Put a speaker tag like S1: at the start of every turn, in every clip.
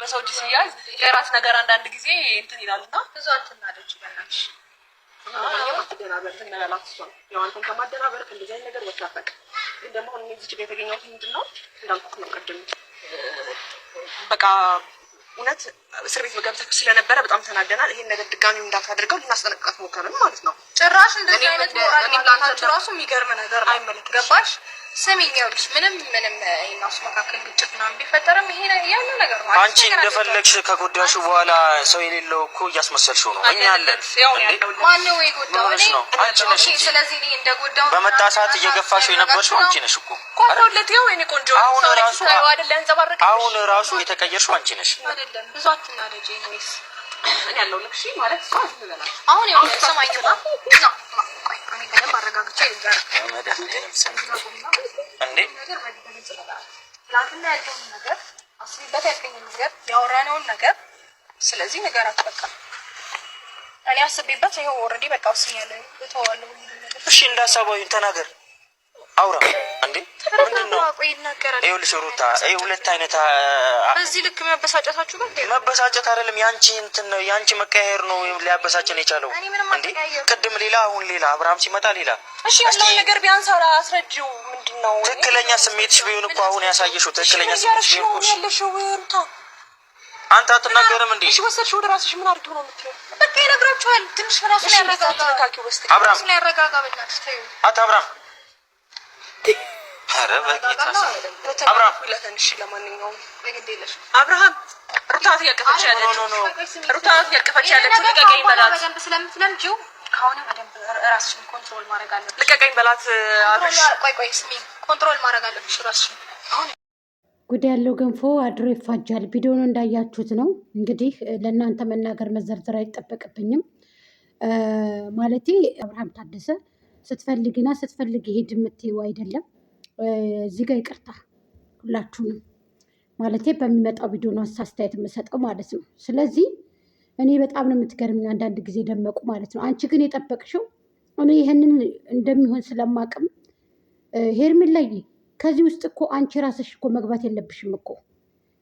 S1: በሰው እጅ ሲያዝ የራስ ነገር አንዳንድ ጊዜ እንትን ይላልና ብዙ አትናደጂ በእናትሽ። አንተን ከማደናበር እንደዚህ አይነት ነገር ወጣፈቅ ግን ደግሞ አሁን እዚህ ጋር የተገኘሁት ምንድን ነው እንዳልኩት ነው ቅድም በቃ እውነት እስር ቤት መገብተህ ስለነበረ በጣም ተናደናል። ይሄን ነገር ድጋሚው እንዳታደርገው ልናስጠነቅቃት ሞከርን ማለት ነው። ጭራሽ እንደዚህ አይነት ሞራል ራሱ የሚገርም ነገር አይመለከትም። ገባሽ? ስሚኝ ይኸውልሽ ምንም እናሱ መካከል ግጭት ምናምን ቢፈጠርም ይሄ ያለ ነገር ነው።
S2: አንቺ እንደፈለግሽ ከጎዳሹ በኋላ ሰው የሌለው እኮ እያስመሰልሽው ነው። እኛ አለን
S1: ማነው የጎዳው?
S2: አንቺ ነሽ።
S1: ስለዚህ እኔ እንደጎዳው
S2: በመጣ ሰዓት እየገፋሽው የነበርሽው አንቺ ነሽ እኮ።
S1: ቆንጆለት ይኸው የኔ ቆንጆ አሁን ራሱ
S2: የተቀየርሽው አንቺ ነሽ።
S1: አይደለም ብዙ አትናደጂ ነውስ እኔ ያለው ልክሽ ማለት ሰው አትበላ። አሁን ይኸው ሰማይኩና ነው እኔ በደንብ አረጋግጬ ልንገር
S2: እንዴ
S1: ትናንትና ያልከውን ነገር አስቢበት፣ ያልከኝን ነገር ያወራነውን ነገር ስለዚህ ነገራት በቃ እኔ አስቤበት ይኸው ኦልሬዲ በቃ ወስኛለሁ እተዋለሁ።
S2: እሺ እንዳሳባዩ ተናገር አውራ እንዴ ምንድነው? ይኸውልሽ ሩታ ይሄ ሁለት አይነት
S1: በዚህ ልክ መበሳጨታችሁ
S2: መበሳጨት አይደለም ያንቺ እንትን ነው ያንቺ መቀየር ነው ሊያበሳጨን የቻለው እንዴ። ቅድም ሌላ አሁን ሌላ አብርሃም ሲመጣ ሌላ።
S1: እሺ ያለው ነገር ቢያንስ አስረጂው ምንድነው?
S2: ትክክለኛ ስሜትሽ ቢሆን እኮ አሁን ያሳየሽው ትክክለኛ ስሜትሽ ቢሆን እኮ
S1: ያለሽው ሩታ
S2: አንተ አትናገርም እንዴ?
S1: እሺ ወሰድሽ ወደ ራስሽ ምን አድርጊው ነው የምትለው? በቃ ይነግራችኋል። ትንሽ ራስሽ ያረጋጋ
S2: አብርሃም
S1: ያረጋጋ በእናትሽ ተይው።
S2: አብርሃም ኧረ በጌታ አብርሃም
S1: ለተንሽ ለማንኛውም በግዴለሽ አብርሃም ሩታት ያቀፈች ያለችው ልቀቀኝ በላት። በደንብ ስለምትለምጂው ከአሁንም በደንብ ራስሽን ኮንትሮል ማድረግ አለብሽ። ልቀቀኝ በላት አብርሽ። ቆይ ስሚ ኮንትሮል ማድረግ አለብሽ ራስሽን። አሁን
S3: ጉድ ያለው ገንፎ አድሮ ይፋጃል። ቪዲዮውን እንዳያችሁት ነው እንግዲህ ለእናንተ መናገር መዘርዘር አይጠበቅብኝም። ማለቴ አብርሃም ታደሰ ስትፈልግና ስትፈልግ ሄድ የምትይው አይደለም። እዚህ ጋር ይቅርታ ሁላችሁንም ማለቴ በሚመጣው ቪዲዮ ነው አስተያየት የምሰጠው ማለት ነው። ስለዚህ እኔ በጣም ነው የምትገርምኝ አንዳንድ ጊዜ ደመቁ ማለት ነው። አንቺ ግን የጠበቅሽው እኔ ይህንን እንደሚሆን ስለማቅም ሄርሜላዬ ከዚህ ውስጥ እኮ አንቺ ራስሽ እኮ መግባት የለብሽም እኮ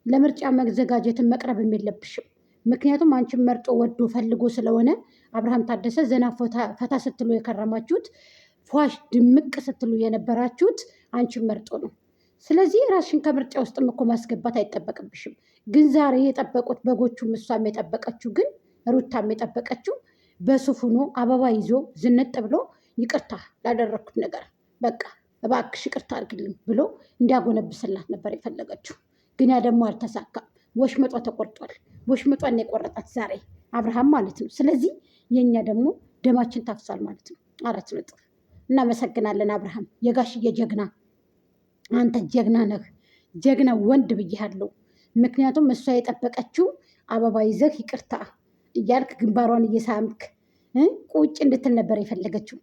S3: ለምርጫ መዘጋጀትን መቅረብም የለብሽም። ምክንያቱም አንቺን መርጦ ወዶ ፈልጎ ስለሆነ አብርሃም ታደሰ ዘና ፈታ ስትሉ የከረማችሁት ፏሽ ድምቅ ስትሉ የነበራችሁት አንቺን መርጦ ነው። ስለዚህ ራስሽን ከምርጫ ውስጥም እኮ ማስገባት አይጠበቅብሽም። ግን ዛሬ የጠበቁት በጎቹም እሷም የጠበቀችው ግን ሩታም የጠበቀችው በሱፍ ሆኖ አበባ ይዞ ዝንጥ ብሎ ይቅርታ ላደረግኩት ነገር በቃ እባክሽ ይቅርታ አድርግልኝ ብሎ እንዲያጎነብስላት ነበር የፈለገችው። ግን ያ ደግሞ አልተሳካም። ወሽመጧ ተቆርጧል። ወሽመጧን የቆረጣት ዛሬ አብርሃም ማለት ነው። ስለዚህ የኛ ደግሞ ደማችን ታፍሷል ማለት ነው። 4 ነጥብ። እናመሰግናለን አብርሃም የጋሽዬ ጀግና። አንተ ጀግና ነህ፣ ጀግና ወንድ ብያለሁ። ምክንያቱም እሷ የጠበቀችው አበባ ይዘህ ይቅርታ እያልክ ግንባሯን እየሳምክ ቁጭ እንድትል ነበር የፈለገችው።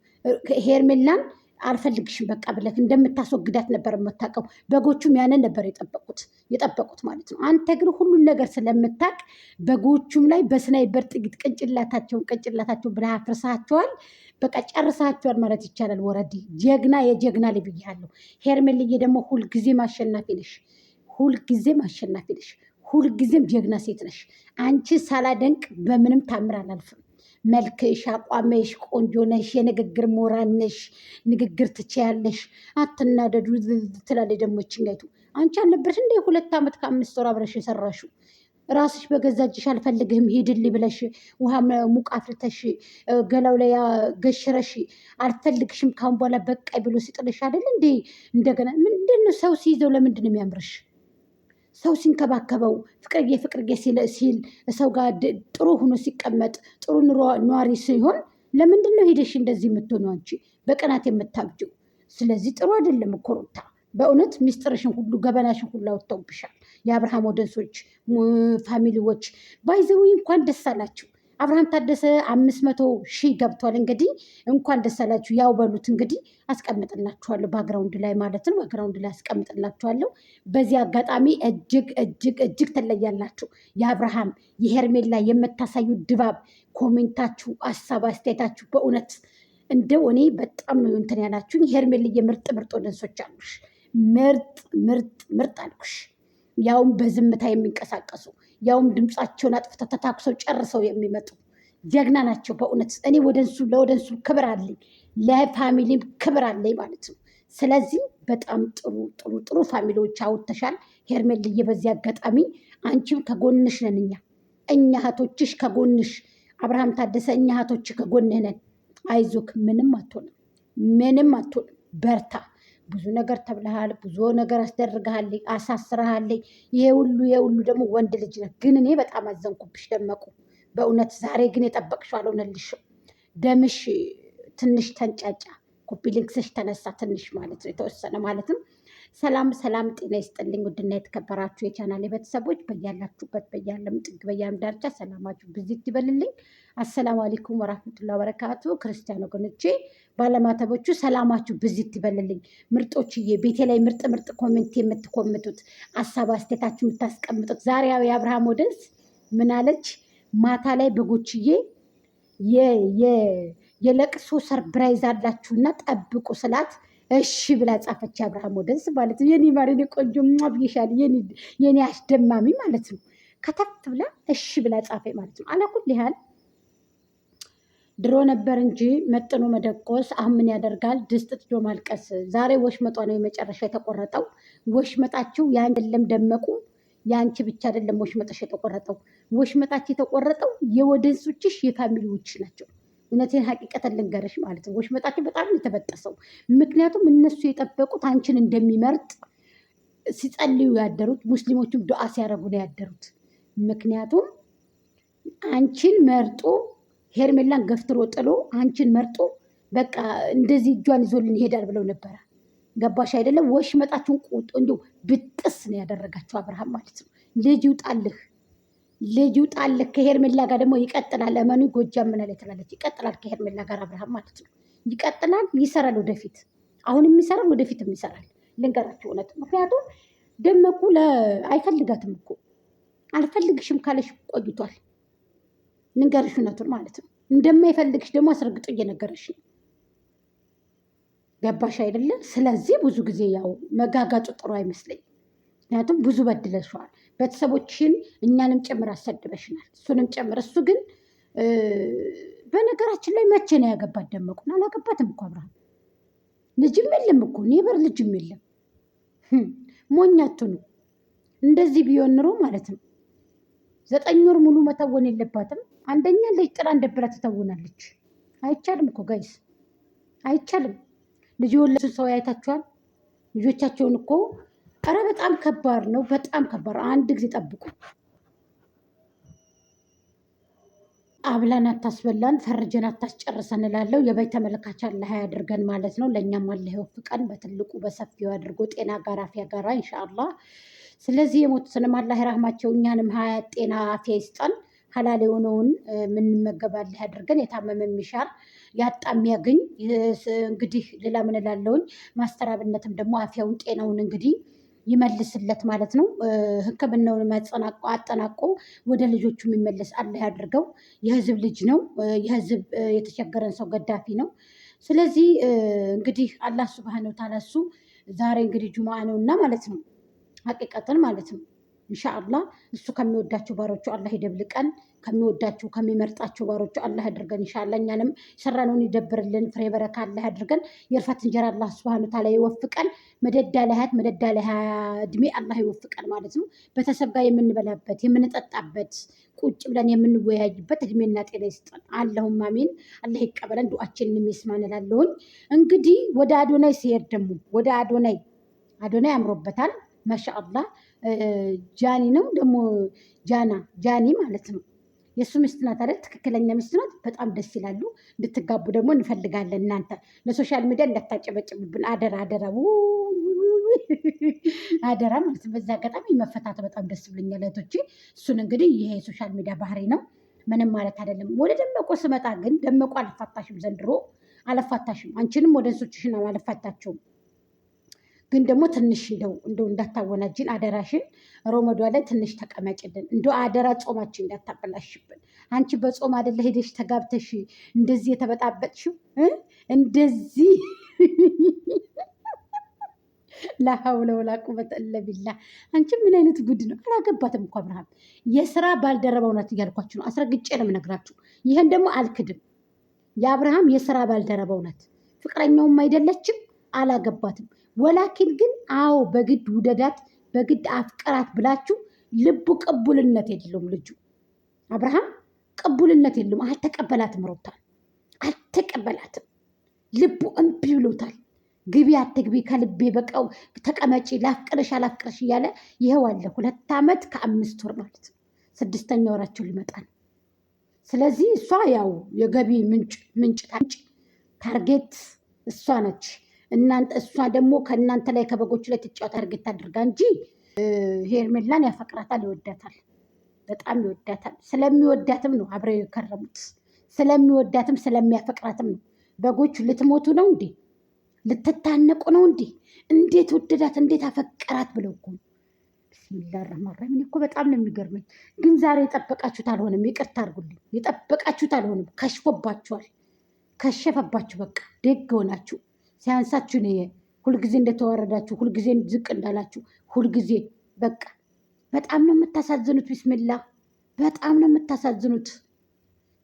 S3: ሄርሜላን አልፈልግሽም በቃ ብለህ እንደምታስወግዳት ነበር የምታውቀው። በጎቹም ያንን ነበር የጠበቁት ማለት ነው። አንተ ግን ሁሉን ነገር ስለምታውቅ በጎቹም ላይ በስናይበር ጥይት ቅንጭላታቸውን ብለህ አፍርሳቸዋል። በቃ ጨርሳቸዋል ማለት ይቻላል። ወረዲ ጀግና የጀግና ልጅ ብያለሁ። ሄርሜልዬ ደግሞ ሁልጊዜም አሸናፊ ነሽ፣ ሁልጊዜም ጀግና ሴት ነሽ። አንቺ ሳላደንቅ በምንም ታምር አላልፍም። መልክሽ፣ አቋመሽ ቆንጆ ነሽ። የንግግር ሞራል ነሽ። ንግግር ትችያለሽ። አትናደዱ ትላለች ደግሞ ይችኛይቱ። አንቺ አልነበረሽ እንደ 2 ዓመት ከ5 ወር አብረሽ የሰራሽው? ራስሽ በገዛ እጅሽ አልፈልግህም ሂድልኝ ብለሽ ውሃ ሙቅ አፍልተሽ ገላው ላይ ገሽረሽ አልፈልግሽም ካሁን በኋላ በቃ ብሎ ሲጥልሽ አይደል እንዴ? እንደገና ምንድነው ሰው ሲይዘው ለምንድን ነው የሚያምርሽ? ሰው ሲንከባከበው ፍቅርዬ ሲል ሰው ጋር ጥሩ ሆኖ ሲቀመጥ ጥሩ ኗሪ ሲሆን ለምንድን ነው ሄደሽ እንደዚህ የምትሆነው አንቺ በቅናት የምታብጂው? ስለዚህ ጥሩ አይደለም እኮ ሩታ። በእውነት ሚስጥርሽን ሁሉ ገበናሽን ሁሉ አውጥተውብሻል። የአብርሃም ወደንሶች ፋሚሊዎች ባይዘዊ እንኳን ደስ አላችሁ። አብርሃም ታደሰ 500,000 ገብቷል። እንግዲህ እንኳን ደስ አላችሁ። ያው በሉት እንግዲህ አስቀምጥላችኋለሁ ባግራውንድ ላይ ማለት ነው። ባግራውንድ ላይ አስቀምጥላችኋለሁ። በዚህ አጋጣሚ እጅግ ትለያላችሁ። የአብርሃም የሄርሜላ የምታሳዩ ድባብ፣ ኮሜንታችሁ፣ ሀሳብ አስተያየታችሁ በእውነት እንደው እኔ በጣም ነው እንትን ያላችሁኝ። ሄርሜልዬ ምርጥ ወደንሶች አሉሽ። ምርጥ አልኩሽ። ያውም በዝምታ የሚንቀሳቀሱ ያውም ድምፃቸውን አጥፍተው ተታኩሰው ጨርሰው የሚመጡ ጀግና ናቸው በእውነት። እኔ ለወደንሱ ክብር አለኝ፣ ለፋሚሊም ክብር አለኝ ማለት ነው። ስለዚህ በጣም ጥሩ ጥሩ ጥሩ ፋሚሊዎች አውጥተሻል ሄርሜልዬ። በዚህ አጋጣሚ አንቺም ከጎንሽ ነን እኛ እህቶችሽ ከጎንሽ፣ አብርሃም ታደሰ እኛ እህቶች ከጎንህ ነን። አይዞክ፣ ምንም አትሆንም፣ ምንም አትሆንም። በርታ። ብዙ ነገር ተብለሃል፣ ብዙ ነገር አስደርገሃል፣ አሳስረሃል። ይሄ ሁሉ ደግሞ ወንድ ልጅ ነህ። ግን እኔ በጣም አዘንኩብሽ ደመቁ በእውነት። ዛሬ ግን የጠበቅሽው አልሆነልሽም። ደምሽ ትንሽ ተንጫጫ፣ ኮፒ ሊንክስሽ ተነሳ ትንሽ ማለት ነው፣ የተወሰነ ማለትም። ሰላም ሰላም፣ ጤና ይስጥልኝ ውድና የተከበራችሁ የቻናል ቤተሰቦች በያላችሁበት በያለም ጥግ በያለም ዳርቻ ሰላማችሁ ብዚት ይበልልኝ። አሰላሙ አለይኩም ወራህመቱላሂ ወበረካቱ። ክርስቲያን ወገኖቼ ባለማተቦቹ ሰላማችሁ ብዚት ይበልልኝ። ምርጦችዬ ቤቴ ላይ ምርጥ ኮሜንት የምትኮምቱት ሀሳብ አስተያየታችሁ የምታስቀምጡት ዛሬ የአብርሃም ወደንስ ምን አለች? ማታ ላይ በጎችዬ የለቅሶ ሰርፕራይዝ አላችሁና ጠብቁ ስላት እሺ ብላ ጻፈች። አብርሃም ወደንስ ማለት ነው። የኔ ማር የኔ ቆንጆ ብዬሻል፣ የኔ አስደማሚ ማለት ነው። ከተፍ ብላ እሺ ብላ ጻፈ ማለት ነው። አላኩል ያህል ድሮ ነበር እንጂ መጥኖ መደቆስ አሁን ምን ያደርጋል ድስት ጥዶ ማልቀስ። ዛሬ ወሽመጧ ነው የመጨረሻ የተቆረጠው። ወሽመጣችሁ የአንድለም ደመቁ፣ የአንቺ ብቻ አይደለም ወሽመጣሽ የተቆረጠው። ወሽመጣችሁ የተቆረጠው የወደንሶችሽ የፋሚሊዎች ናቸው። እውነቴን ሀቂቀትን ልንገርሽ ማለት ነው። ወሽመጣችሁ በጣም የተበጠሰው። ምክንያቱም እነሱ የጠበቁት አንቺን እንደሚመርጥ ሲጸልዩ ያደሩት፣ ሙስሊሞቹም ዱዓ ሲያደርጉ ነው ያደሩት። ምክንያቱም አንቺን መርጦ ሄርሜላን ገፍትሮ ጥሎ አንቺን መርጦ በቃ እንደዚህ እጇን ይዞልን ይሄዳል ብለው ነበረ። ገባሽ አይደለም? ወሽመጣችሁን እንዲሁ ብጥስ ነው ያደረጋቸው አብርሃም ማለት ነው። ልጅ ይውጣልህ ከሄርሜላ ጋር ደግሞ ይቀጥላል። እመኑ ጎጃም ምን አለ ትላለች። ይቀጥላል ከሄርሜላ ጋር አብርሃም ማለት ነው። ይቀጥላል፣ ይሰራል። ወደፊት አሁንም ይሰራል፣ ወደፊትም ይሰራል። ልንገራችሁ እውነት። ምክንያቱም ደመቁ አይፈልጋትም እኮ አልፈልግሽም ካለሽ ቆይቷል። ልንገርሽ እውነቱን ማለት ነው። እንደማይፈልግሽ ደግሞ አስረግጦ እየነገረሽ ነው። ገባሽ አይደለም? ስለዚህ ብዙ ጊዜ ያው መጋጋጡ ጥሩ አይመስለኝም። ምክንያቱም ብዙ በድለሽዋል። ቤተሰቦችን እኛንም ጭምር አሰድበሽናል፣ እሱንም ጭምር። እሱ ግን በነገራችን ላይ መቼ ነው ያገባት? ደመቁን አላገባትም እኮ አብርሃም። ልጅም የለም እኮ ኔበር፣ ልጅም የለም። ሞኛቱ ነው። እንደዚህ ቢሆን ኑሮ ማለት ነው 9 ወር ሙሉ መተወን የለባትም። አንደኛ ልጅ ጥላ እንደብራ ትተውናለች። አይቻልም እኮ ጋይስ፣ አይቻልም። ልጅ የወለዱ ሰው ያይታችኋል። ልጆቻቸውን እኮ ኧረ በጣም ከባድ ነው፣ በጣም ከባድ። አንድ ጊዜ ጠብቁ። አብላን አታስበላን፣ ፈርጀን አታስጨርሰን እላለሁ። የበይ ተመልካች አላህ ያድርገን ማለት ነው። ለእኛም አላህ ይወፍቀን፣ በትልቁ በሰፊው አድርጎ ጤና ጋር አፊያ ጋራ ኢንሻአላህ። ስለዚህ የሞቱትንም አላህ ይራህማቸው፣ እኛንም ሀያት ጤና አፊያ ይስጠን። ሀላል የሆነውን የምንመገብ አላህ ያድርገን። የታመመ የሚሻር ያጣ የሚያገኝ። እንግዲህ ሌላ ምን እላለሁኝ። ማስተራብነትም ደግሞ አፊያውን ጤናውን እንግዲህ ይመልስለት ማለት ነው። ሕክምናውን አጠናቆ ወደ ልጆቹ የሚመለስ አላህ ያድርገው። የህዝብ ልጅ ነው። የህዝብ የተቸገረን ሰው ገዳፊ ነው። ስለዚህ እንግዲህ አላህ ሱብሃነሁ ወተዓላ እሱ ዛሬ እንግዲህ ጁምዓ ነው እና ማለት ነው ሀቂቀትን ማለት ነው ኢንሻአላህ እሱ ከሚወዳቸው ባሮቹ አላህ ይደብልቀን። ከሚወዳቸው ከሚመርጣቸው ባሮቹ አላህ ያድርገን። ኢንሻአላህ እኛንም ሰራነውን ይደብርልን። ፍሬ በረካ አላህ ያድርገን። የእርፈት እንጀራ አላህ ሱብሃነሁ ወተዓላ ይወፍቀን። መደዳ ለሀያት መደዳ እድሜ አላህ ይወፍቀን ማለት ነው። ቤተሰብ ጋር የምንበላበት የምንጠጣበት ቁጭ ብለን የምንወያይበት እድሜና ጤና ይስጠን። አላሁም አሚን። አላህ ይቀበለን፣ ዱዓችንን የሚስማን እላለሁኝ። እንግዲህ ወደ አዶናይ ሲሄድ ደግሞ ወደ አዶናይ አምሮበታል ማሻአላህ። ጃኒ ነው ደግሞ ጃኒ ማለት ነው። የእሱ ሚስት ናት አይደል? ትክክለኛ ሚስት ናት። በጣም ደስ ይላሉ። እንድትጋቡ ደግሞ እንፈልጋለን። እናንተ ለሶሻል ሚዲያ እንዳታጨበጭብብን አደራ አደራ ማለት ነው። በዛ አጋጣሚ መፈታት በጣም ደስ ብሎኛል እህቶቼ። እሱን እንግዲህ ይሄ የሶሻል ሚዲያ ባህሪ ነው፣ ምንም ማለት አይደለም። ወደ ደመቁ ስመጣ ግን ደመቁ አልፋታሽም፣ ዘንድሮ አልፋታሽም። አንቺንም ወደ እንሶችሽን አልፋታችሁም። ግን ደግሞ ትንሽ እንደው እንዳታወናጅን አደራሽን። ሮመዷ ላይ ትንሽ ተቀመጭልን። እንደው አደራ ጾማችን እንዳታበላሽብን። አንቺ በጾም አይደለ ሄደሽ ተጋብተሽ እንደዚህ የተበጣበጥሽው እንደዚህ ላሀውለ ወላ ቁወተ ኢላ ቢላህ። አንቺ ምን አይነት ጉድ ነው? አላገባትም እኮ አብርሃም። የስራ ባልደረባው ናት እያልኳችሁ ነው። አስረግጬ ነው የምነግራችሁ። ይህን ደግሞ አልክድም። የአብርሃም የስራ ባልደረባው ናት። ፍቅረኛውም አይደለችም፣ አላገባትም። ወላኪን ግን አዎ በግድ ውደዳት፣ በግድ አፍቀራት ብላችሁ ልቡ ቅቡልነት የለውም። ልጁ አብርሃም ቅቡልነት የለውም። አልተቀበላትም፣ ሮታል አልተቀበላትም። ልቡ እምቢ ብሎታል። ግቢ አትግቢ ከልቤ በቃው ተቀመጪ፣ ላፍቅርሽ አላፍቅርሽ እያለ ይኸው አለ 2 ዓመት ከ5 ወር ማለት ነው። 6ኛ ወራቸው ሊመጣ ነው። ስለዚህ እሷ ያው የገቢ ምንጭ ታርጌት እሷ ነች። እሷ ደግሞ ከእናንተ ላይ ከበጎቹ ላይ ትጫወት ታርጌት አድርጋ እንጂ ሄርሜላን ያፈቅራታል፣ ይወዳታል፣ በጣም ይወዳታል። ስለሚወዳትም ነው አብረው የከረሙት። ስለሚወዳትም ስለሚያፈቅራትም ነው። በጎቹ ልትሞቱ ነው እንዴ? ልትታነቁ ነው እንዴ? እንዴት ወደዳት እንዴት አፈቀራት ብለው እኮ ቢስሚላ ረህማን ረሂም። እኮ በጣም ነው የሚገርመኝ። ግን ዛሬ የጠበቃችሁት አልሆነም። ይቅርታ አድርጉልኝ። የጠበቃችሁት አልሆነም። ከሽፎባችኋል። ከሸፈባችሁ። በቃ ደግ ሆናችሁ ሲያንሳችሁ ነው። ሁልጊዜ እንደተዋረዳችሁ፣ ሁልጊዜ ዝቅ እንዳላችሁ፣ ሁልጊዜ በቃ በጣም ነው የምታሳዝኑት። ቢስሚላ በጣም ነው የምታሳዝኑት።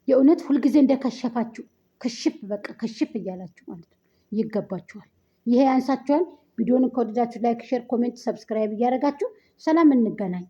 S3: የእውነት ሁልጊዜ እንደከሸፋችሁ ክሽፍ በቃ ክሽፍ እያላችሁ ማለት ነው። ይገባችኋል። ይሄ ያንሳችኋል። ቪዲዮን ከወደዳችሁ ላይክ፣ ሼር፣ ኮሜንት፣ ሰብስክራይብ እያደረጋችሁ ሰላም እንገናኝ።